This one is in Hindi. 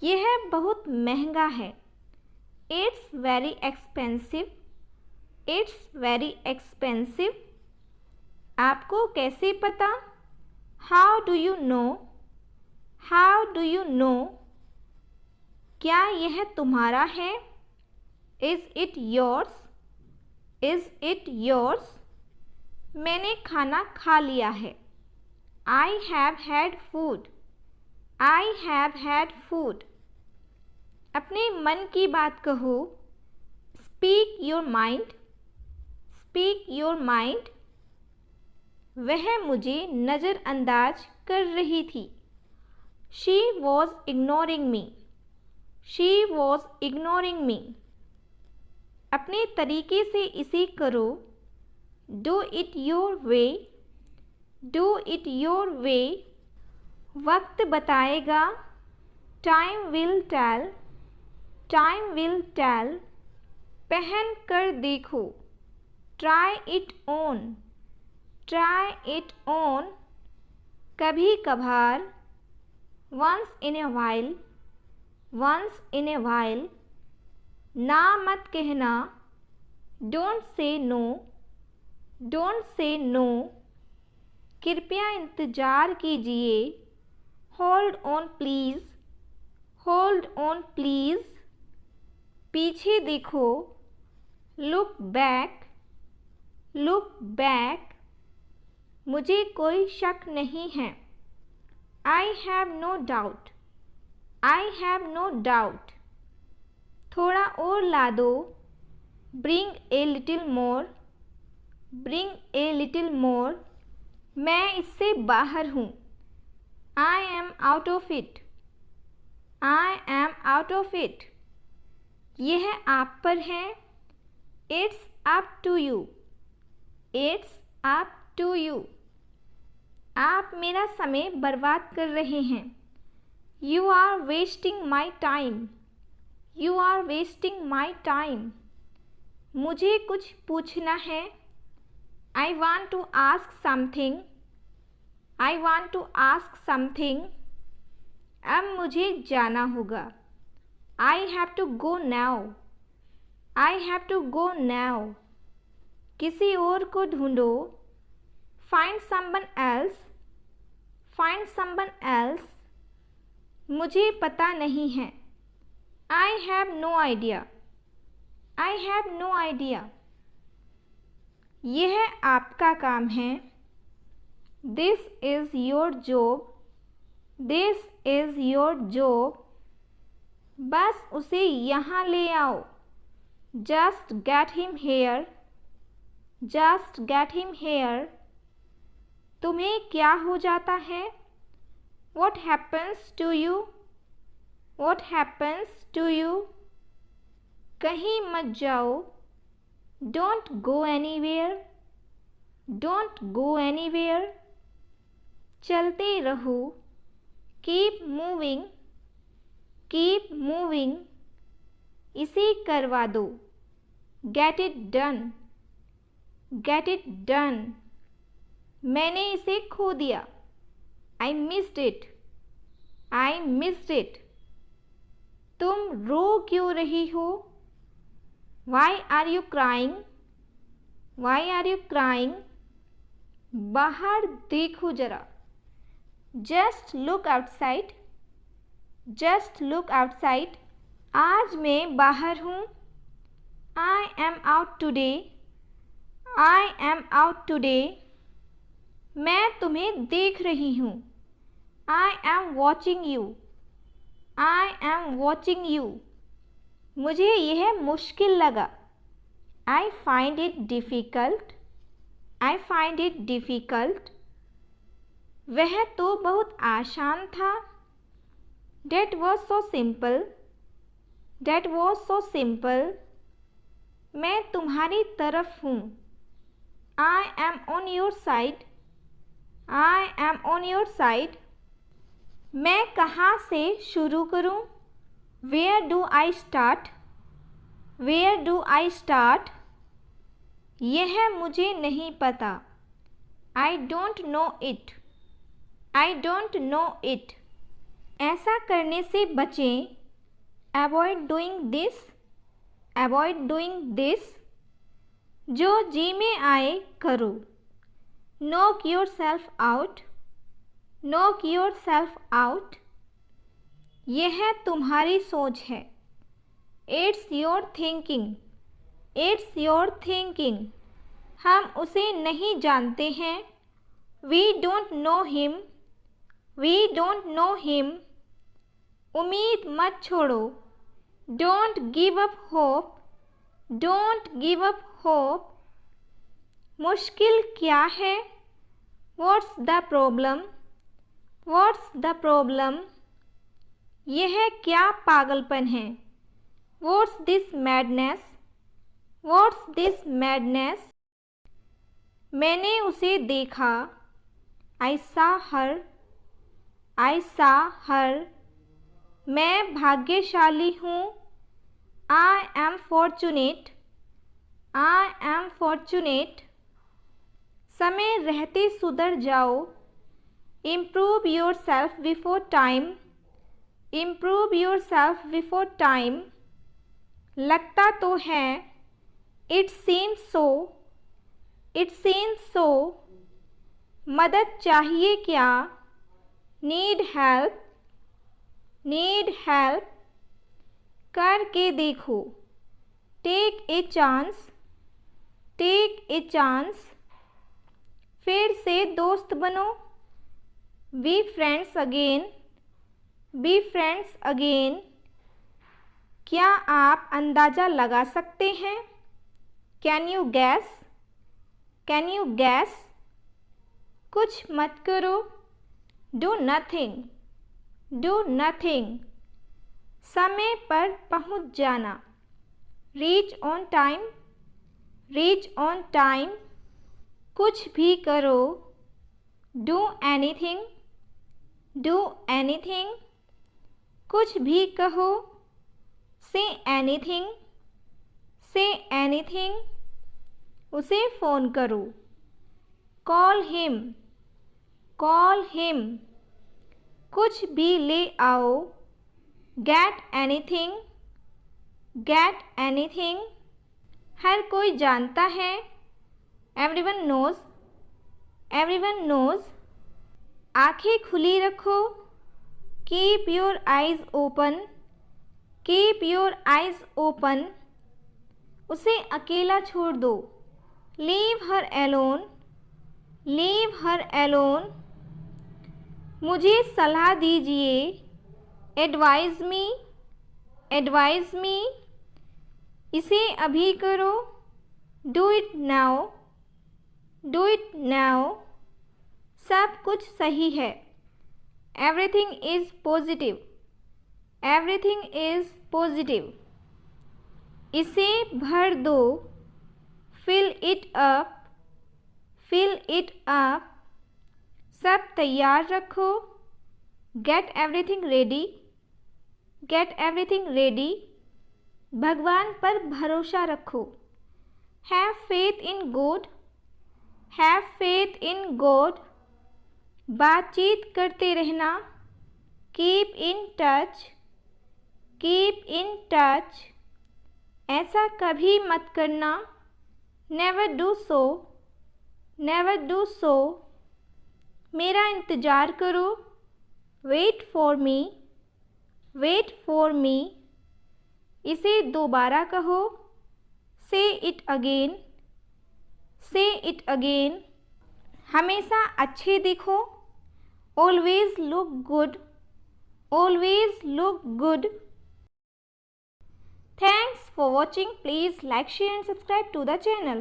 यह बहुत महंगा है। It's very expensive. It's very expensive. आपको कैसे पता? How do you know? How do you know? क्या यह तुम्हारा है? Is it yours? Is it yours? मैंने खाना खा लिया है। I have had food. I have had food. अपने मन की बात कहो। Speak your mind. Speak your mind. वह मुझे नज़रअंदाज कर रही थी। She was ignoring me. She was ignoring मी। अपने तरीके से इसे करो। Do it your way. Do it your way. वक्त बताएगा। Time will tell. Time will tell. पहन कर देखो। Try it on. Try it on. कभी कभार। Once in a while. Once in a while. ना मत कहना। Don't say no. Don't say no. कृपया इंतज़ार कीजिए। Hold on please. Hold on please. पीछे देखो। Look back. Look back. मुझे कोई शक नहीं है। I have no doubt. I have no doubt. थोड़ा और ला दो। Bring a little more. Bring a little more. मैं इससे बाहर हूँ। I am out of it. I am out of it. यह आप पर है। It's up to you. It's up to you. आप मेरा समय बर्बाद कर रहे हैं। You are wasting my time. You are wasting my time. मुझे कुछ पूछना है। I want to ask something. I want to ask something. अब मुझे जाना होगा। I have to go now. I have to go now. किसी और को ढूंढो। Find someone else. Find someone else. मुझे पता नहीं है। I have no idea. I have no idea. यह आपका काम है। This is your job. This is your job. बस उसे यहाँ ले आओ। Just get him hair. Just get him hair. तुम्हें क्या हो जाता है? What happens to you? What happens to you? कहीं मत जाओ। Don't go anywhere. Don't go anywhere. चलते रहो। Keep moving. Keep moving. इसे करवा दो। Get it done. Get it done. मैंने इसे खो दिया। I missed it. I missed it. तुम रो क्यों रही हो? Why are you crying? Why are you crying? बाहर देखो जरा। Just look outside. Just look outside. आज मैं बाहर हूँ। I am out today. I am out today. मैं तुम्हें देख रही हूँ। I am watching you. I am watching you. मुझे यह मुश्किल लगा। I find it difficult. I find it difficult. वह तो बहुत आसान था। That was so simple. That was so simple. मैं तुम्हारी तरफ हूँ। I am on your side. I am on your side. मैं कहाँ से शुरू करूँ? Where do I start? Where do I start? यह मुझे नहीं पता। I don't know it. I don't know it. ऐसा करने से बचें। Avoid doing this, avoid doing this. जो जी में आए करो। Knock yourself out, knock yourself out. यह तुम्हारी सोच है। It's your thinking, it's your thinking. हम उसे नहीं जानते हैं। We don't know him, we don't know him. उम्मीद मत छोड़ो। Don't give up hope, don't give up hope. मुश्किल क्या है? What's the problem, what's the problem. यह क्या पागलपन है? What's this madness, what's this madness. मैंने उसे देखा। आई सा हर, आई सा हर। मैं भाग्यशाली हूँ। I am fortunate, I am fortunate. समय रहते सुधर जाओ। Improve yourself before time, improve yourself before time. लगता तो है। It seems so, it seems so. मदद चाहिए क्या? Need help, need help. करके देखो। Take a chance, take a chance. फिर से दोस्त बनो। Be friends again, be friends again. क्या आप अंदाज़ा लगा सकते हैं? Can you guess, can you gas. कुछ मत करो। Do nothing, do nothing. समय पर पहुंच जाना। Reach on time, reach on time. कुछ भी करो। Do anything, do anything. कुछ भी कहो। Say anything, say anything. उसे फ़ोन करो। Call him, call him. कुछ भी ले आओ। Get anything, get anything. हर कोई जानता है। Everyone knows, everyone knows. आंखें खुली रखो। Keep your eyes open, keep your eyes open. उसे अकेला छोड़ दो। Leave her alone, leave her alone. मुझे सलाह दीजिए। Advise me, advise me. इसे अभी करो। Do it now, do it now. सब कुछ सही है। Everything is positive, everything is positive. इसे भर दो। Fill it up, fill it up. सब तैयार रखो। Get everything ready, get everything ready. भगवान पर भरोसा रखो। Have faith in God, have faith in God. बातचीत करते रहना। Keep in touch, keep in touch. ऐसा कभी मत करना। Never do so, never do so. मेरा इंतज़ार करो। Wait for me, wait for me. इसे दोबारा कहो। Say it again, say it again. हमेशा अच्छे दिखो। Always look good, always look good. Thanks for watching. Please like, share and subscribe to the channel.